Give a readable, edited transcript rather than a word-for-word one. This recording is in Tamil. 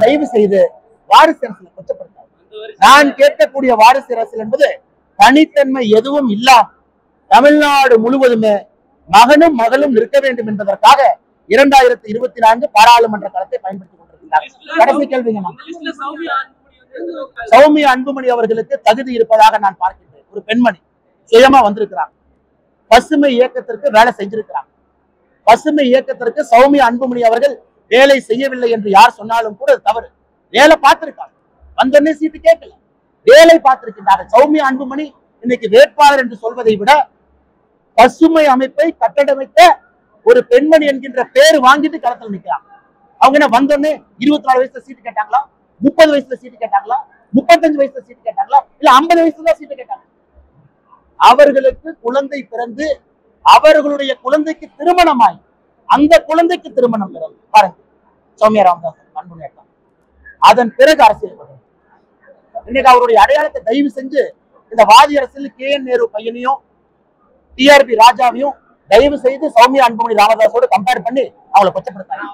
தயவு செய்து வாரிசு அரசியலை கொச்சப்படுத்தாது. நான் கேட்கக்கூடிய வாரிசு அரசியல் என்பது தனித்தன்மை எதுவும் இல்லாம தமிழ்நாடு முழுவதுமே மகனும் மகளும் இருக்க வேண்டும் என்பதற்காக 2024 பாராளுமன்ற களத்தை பயன்படுத்திக் கொண்டிருக்கிறார். கடைசி கேள்விங்க, சௌமியா அன்புமணி அவர்களுக்கு தகுதி இருப்பதாக நான் பார்க்கின்றேன். ஒரு பெண்மணி சுயமா வந்திருக்கிறாங்க, பசுமை இயக்கத்திற்கு வேலை செஞ்சிருக்கிறாங்க. பசுமை இயக்கத்திற்கு சௌமியா அன்புமணி அவர்கள் வேலை செய்யவில்லை என்று யார் சொன்னாலும் கூட தவறு. வேலை பார்த்திருக்காங்க, வந்தோடனே சீட்டு கேட்கல, வேலை பார்த்திருக்கின்றார்கள். சௌமியா அன்புமணி இன்னைக்கு வேட்பாளர் என்று சொல்வதை விட பசுமை அமைப்பை கட்டடமைத்த ஒரு பெண்மணி என்கின்ற பேர் வாங்கிட்டு களத்தில் நிற்கிறாங்க. அவங்க என்ன வந்தோடனே 24 வயசுல சீட்டு கேட்டாங்களா, 30 வயசுல சீட்டு கேட்டாங்களா, 35 வயசுல சீட்டு கேட்டாங்களா, இல்ல 50 வயசுல சீட்டு கேட்டாங்க? அவர்களுக்கு குழந்தை பிறந்து அவர்களுடைய குழந்தைக்கு திருமணமாய் அந்த குழந்தைக்கு திருமணம் பிறகு பாருங்க, சௌமியா ராமதாஸ் அன்புமணி அக்கா அதன் பிறகு அரசியல் இன்னைக்கு அவருடைய அடையாளத்தை தயவு செஞ்சு இந்த வாதி அரசியல் KN நேரு பையனையும் TRP ராஜாவையும் தயவு செய்து சௌமியா அன்புமணி ராமதாஸோடு கம்பேர் பண்ணி அவங்களை கொச்சப்படுத்தாங்க.